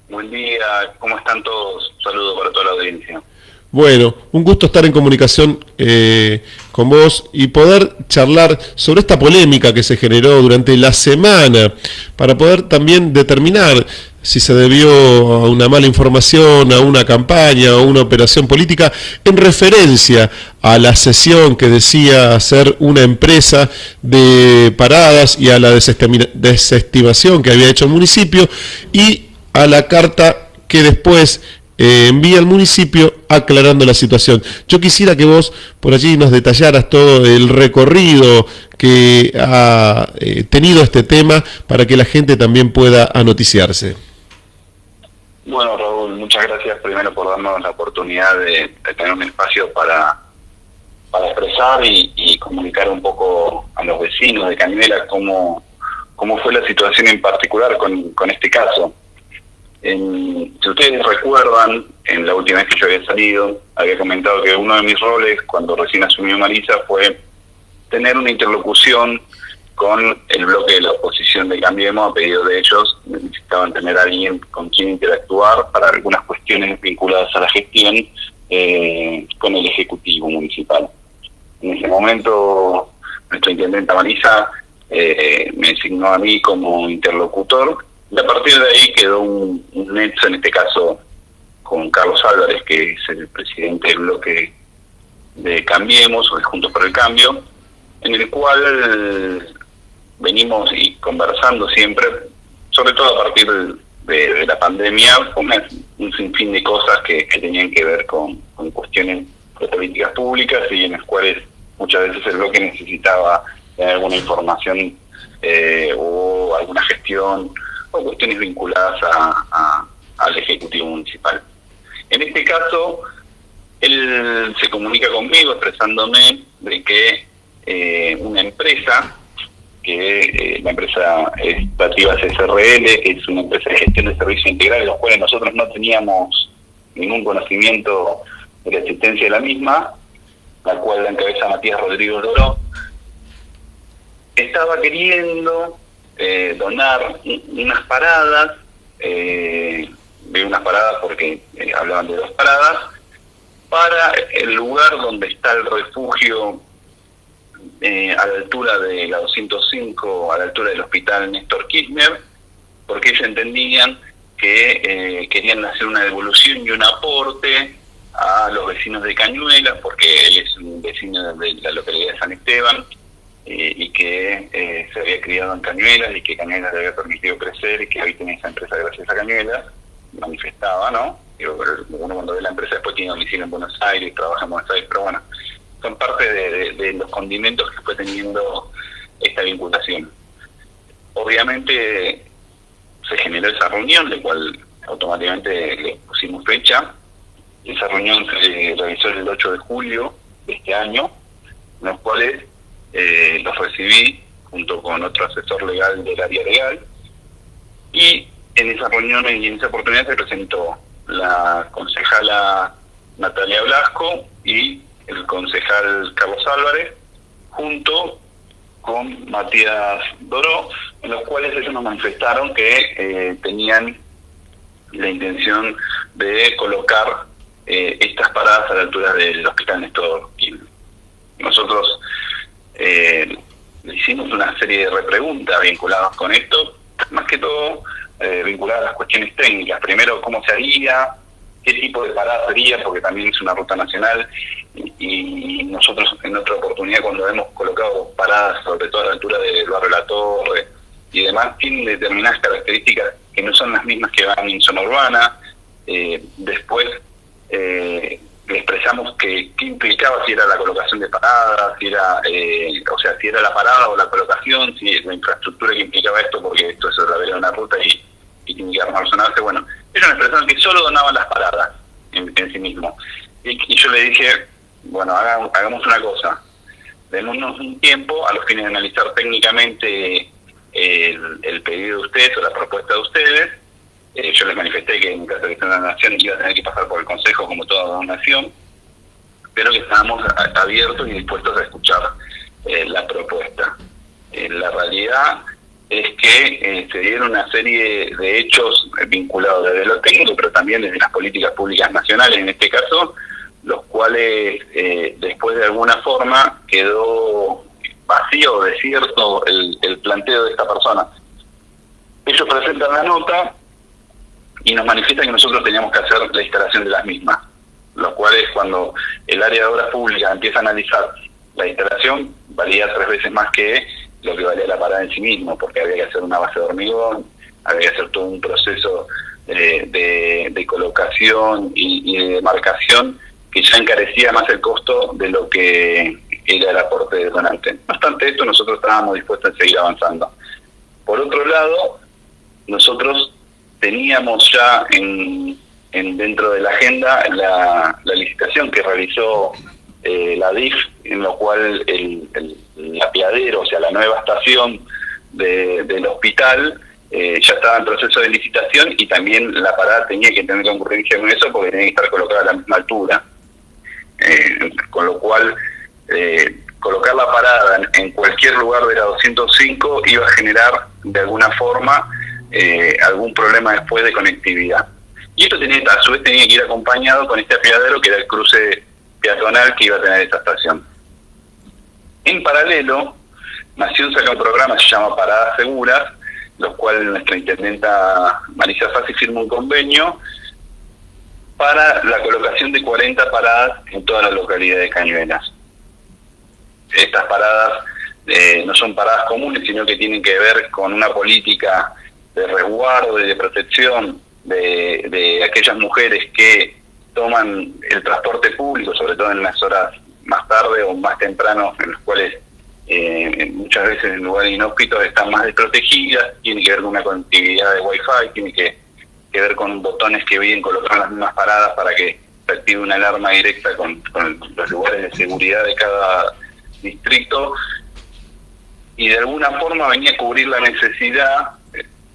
Buen día, ¿cómo están todos? Un saludo para toda la audiencia. Bueno, un gusto estar en comunicación con vos y poder charlar sobre esta polémica que se generó durante la semana para poder también determinar si se debió a una mala información, a una campaña, a una operación política en referencia a la cesión que decía ser una empresa de paradas y a la desestimación que había hecho el municipio y a la carta que después envía al municipio aclarando la situación. Yo quisiera que vos por allí nos detallaras todo el recorrido que ha tenido este tema para que la gente también pueda anoticiarse. Bueno, Raúl, muchas gracias primero por darnos la oportunidad de tener un espacio para expresar y comunicar un poco a los vecinos de Cañuelas cómo fue la situación en particular con este caso. Si ustedes recuerdan, en la última vez que yo había salido, había comentado que uno de mis roles cuando recién asumió Marisa fue tener una interlocución con el bloque de la oposición de Cambiemos. A pedido de ellos, necesitaban tener a alguien con quien interactuar para algunas cuestiones vinculadas a la gestión con el Ejecutivo Municipal. En ese momento, nuestra intendenta Marisa me designó a mí como interlocutor. Y a partir de ahí quedó un nexo, en este caso con Carlos Álvarez, que es el presidente del bloque de Cambiemos, o de Juntos por el Cambio, en el cual venimos y conversando siempre, sobre todo a partir de la pandemia, con un sinfín de cosas que tenían que ver con cuestiones de políticas públicas y en las cuales muchas veces el bloque necesitaba tener alguna información o alguna gestión o cuestiones vinculadas al Ejecutivo Municipal. En este caso, él se comunica conmigo expresándome de que una empresa, la empresa estativa CSRL, que es una empresa de gestión de servicios integrales, los cuales nosotros no teníamos ningún conocimiento de la existencia de la misma, la cual la encabeza Matías Rodríguez Doró, estaba queriendo donar unas paradas, de unas paradas porque hablaban de 2 paradas, para el lugar donde está el refugio a la altura de la 205, a la altura del hospital Néstor Kirchner, porque ellos entendían que querían hacer una devolución y un aporte a los vecinos de Cañuelas, porque él es un vecino de la localidad de San Esteban, y que se había criado en Cañuelas y que Cañuelas le había permitido crecer y que habita en esa empresa gracias a Cañuelas, manifestaba, ¿no? Digo, uno cuando ve la empresa después tiene domicilio en Buenos Aires, trabaja en Buenos Aires, pero bueno, son parte de los condimentos que fue teniendo esta vinculación. Obviamente se generó esa reunión, de cual automáticamente le pusimos fecha. Esa reunión se realizó el 8 de julio de este año, en los cuales los recibí junto con otro asesor legal del área legal, y en esa reunión y en esa oportunidad se presentó la concejala Natalia Blasco y el concejal Carlos Álvarez junto con Matías Doró, en los cuales ellos nos manifestaron que tenían la intención de colocar estas paradas a la altura del hospital Néstor Kirchner. Nosotros le hicimos una serie de repreguntas vinculadas con esto, más que todo vinculadas a las cuestiones técnicas. Primero, cómo se haría, qué tipo de parada sería, porque también es una ruta nacional, y nosotros en otra oportunidad, cuando hemos colocado paradas, sobre todo a la altura del barrio La Torre y demás, tienen determinadas características que no son las mismas que van en zona urbana. Después le expresamos qué implicaba, si era la colocación de paradas, si era si era la parada o la colocación, si la infraestructura que implicaba esto, porque esto es la vereda de una ruta y tiene que armazenarse. Bueno, ellos me expresaron que solo donaban las paradas en sí mismo. Y yo le dije, bueno, hagamos una cosa, démonos un tiempo a los fines de analizar técnicamente el pedido de ustedes o la propuesta de ustedes. Yo les manifesté que en caso de que sea una donación iba a tener que pasar por el Consejo como toda donación, pero que estábamos abiertos y dispuestos a escuchar la propuesta. La realidad es que se dieron una serie de hechos vinculados desde lo técnico, pero también desde las políticas públicas nacionales, en este caso, los cuales después de alguna forma quedó vacío, desierto el planteo de esta persona. Ellos presentan la nota y nos manifiestan que nosotros teníamos que hacer la instalación de las mismas, los cuales cuando el área de obras públicas empieza a analizar la instalación, valía 3 veces más que lo que valía la parada en sí mismo, porque había que hacer una base de hormigón, había que hacer todo un proceso de colocación y de demarcación que ya encarecía más el costo de lo que era el aporte del donante. No obstante esto, nosotros estábamos dispuestos a seguir avanzando. Por otro lado, nosotros teníamos ya dentro de la agenda la licitación que realizó la DIF, en lo cual el apeadero, o sea, la nueva estación del hospital, ya estaba en proceso de licitación y también la parada tenía que tener concurrencia con eso porque tenía que estar colocada a la misma altura. Con lo cual, colocar la parada en cualquier lugar de la 205 iba a generar de alguna forma algún problema después de conectividad. Y esto a su vez tenía que ir acompañado con este apeadero que era el cruce peatonal que iba a tener esta estación. En paralelo, Nación saca un programa que se llama Paradas Seguras, los cuales nuestra intendenta Marisa Fassi firma un convenio para la colocación de 40 paradas en toda la localidad de Cañuelas. Estas paradas no son paradas comunes, sino que tienen que ver con una política de resguardo y de protección de aquellas mujeres que toman el transporte público, sobre todo en las horas más tarde o más temprano, en las cuales muchas veces en lugares inhóspitos están más desprotegidas, tiene que ver con una conectividad de Wi-Fi, tiene que ver con botones que vienen colocados en las mismas paradas para que se active una alarma directa con los lugares de seguridad de cada distrito, y de alguna forma venía a cubrir la necesidad,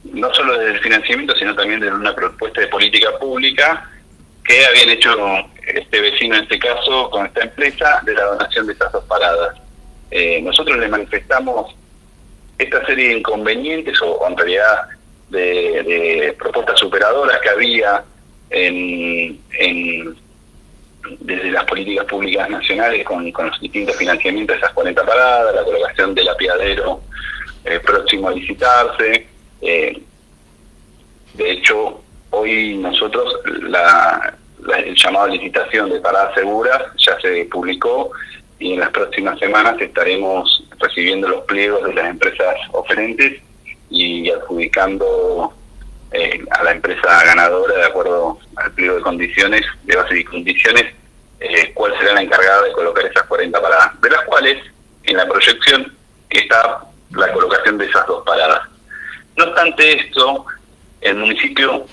no solo desde el financiamiento, sino también desde una propuesta de política pública que habían hecho este vecino, en este caso, con esta empresa, de la donación de estas 2 paradas. Nosotros le manifestamos esta serie de inconvenientes, o en realidad de propuestas superadoras que había desde las políticas públicas nacionales con los distintos financiamientos de esas 40 paradas, la colocación del apeadero próximo a licitarse. De hecho, hoy nosotros el llamado a licitación de paradas seguras ya se publicó y en las próximas semanas estaremos recibiendo los pliegos de las empresas oferentes y adjudicando a la empresa ganadora, de acuerdo al pliego de condiciones, de bases y condiciones, cuál será la encargada de colocar esas 40 paradas, de las cuales en la proyección está la colocación de esas 2 paradas. No obstante esto, el municipio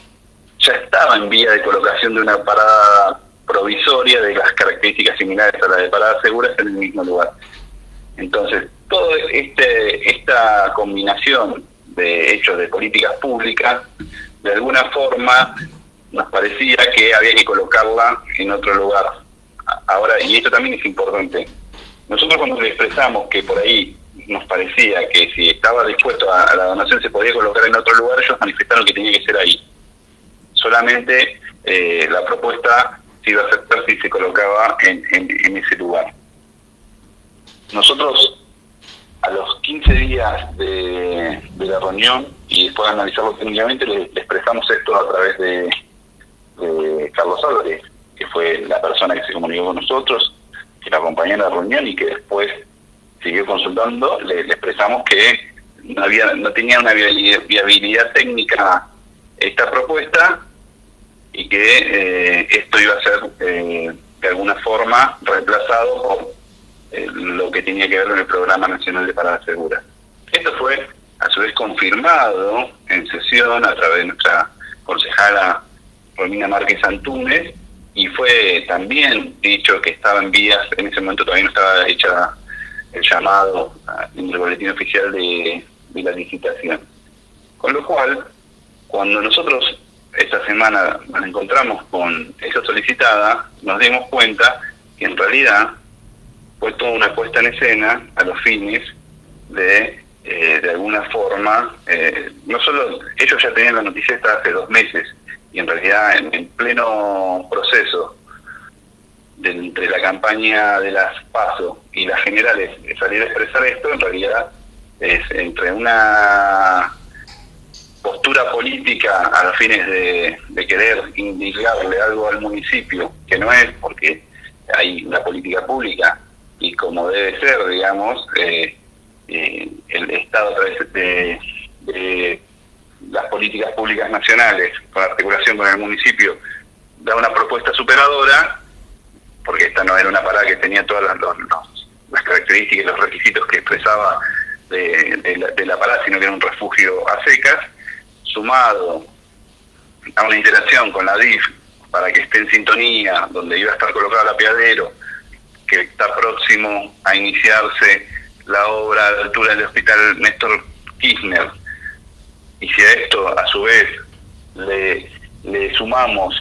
ya estaba en vía de colocación de una parada provisoria de las características similares a las de paradas seguras en el mismo lugar. Entonces, toda esta combinación de hechos de políticas públicas, de alguna forma nos parecía que había que colocarla en otro lugar. Ahora, y esto también es importante, nosotros cuando le expresamos que por ahí nos parecía que si estaba dispuesto a la donación se podía colocar en otro lugar, ellos manifestaron que tenía que ser ahí. Solamente la propuesta se iba a aceptar si se colocaba en ese lugar. Nosotros, a los 15 días de la reunión, y después de analizarlo técnicamente, le expresamos esto a través de Carlos Álvarez, que fue la persona que se comunicó con nosotros, que la acompañó en la reunión y que después siguió consultando. Le expresamos que no tenía una viabilidad técnica esta propuesta y que esto iba a ser de alguna forma reemplazado por lo que tenía que ver con el Programa Nacional de Paradas Seguras. Esto fue a su vez confirmado en sesión a través de nuestra concejala Romina Márquez Antúnez, y fue también dicho que estaba en vías, en ese momento todavía no estaba hecha el llamado en el boletín oficial de la licitación. Con lo cual, cuando nosotros esta semana nos encontramos con esa solicitada, nos dimos cuenta que en realidad fue toda una puesta en escena a los fines de de alguna forma, no solo ellos ya tenían la noticia esta hace 2 meses, y en realidad en pleno proceso entre la campaña de las PASO y las generales, salir a expresar esto, en realidad es entre una postura política a los fines de querer indicarle algo al municipio, que no es, porque hay una política pública y como debe ser, digamos, el Estado a través de las políticas públicas nacionales, con articulación con el municipio, da una propuesta superadora, porque esta no era una parada que tenía todas las características y los requisitos que expresaba de la parada, sino que era un refugio a secas, sumado a una interacción con la DIF para que esté en sintonía, donde iba a estar colocado el apeadero, que está próximo a iniciarse la obra a la altura del Hospital Néstor Kirchner. Y si a esto, a su vez, le sumamos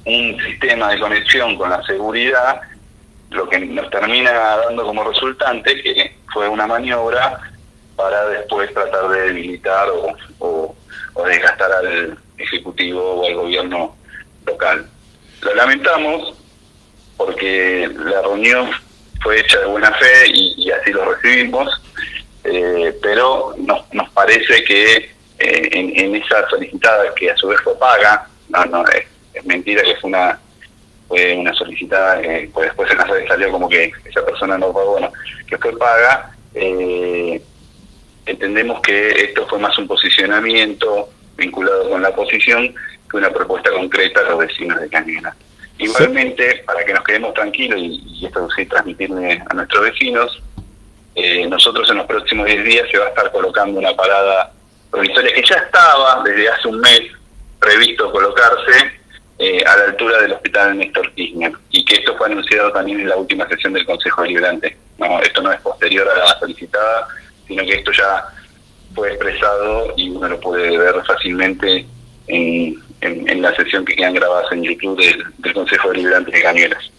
un sistema de conexión con la seguridad, lo que nos termina dando como resultante que fue una maniobra para después tratar de debilitar o desgastar al Ejecutivo o al gobierno local. Lo lamentamos porque la reunión fue hecha de buena fe y así lo recibimos, pero nos parece que en esa solicitada, que a su vez fue paga, es mentira que fue una solicitada, pues después en las redes salió como que esa persona no pagó, bueno, que fue paga. Entendemos que esto fue más un posicionamiento vinculado con la oposición que una propuesta concreta a los vecinos de Cañuelas. Igualmente, para que nos quedemos tranquilos y esto sí transmitirle a nuestros vecinos, nosotros en los próximos 10 días se va a estar colocando una parada provisoria que ya estaba desde hace un mes previsto colocarse a la altura del Hospital Néstor Kirchner, y que esto fue anunciado también en la última sesión del Consejo Deliberante. No, esto no es posterior a la solicitada, sino que esto ya fue expresado y uno lo puede ver fácilmente en la sesión que quedan grabadas en YouTube del Consejo Deliberante de Cañuelas.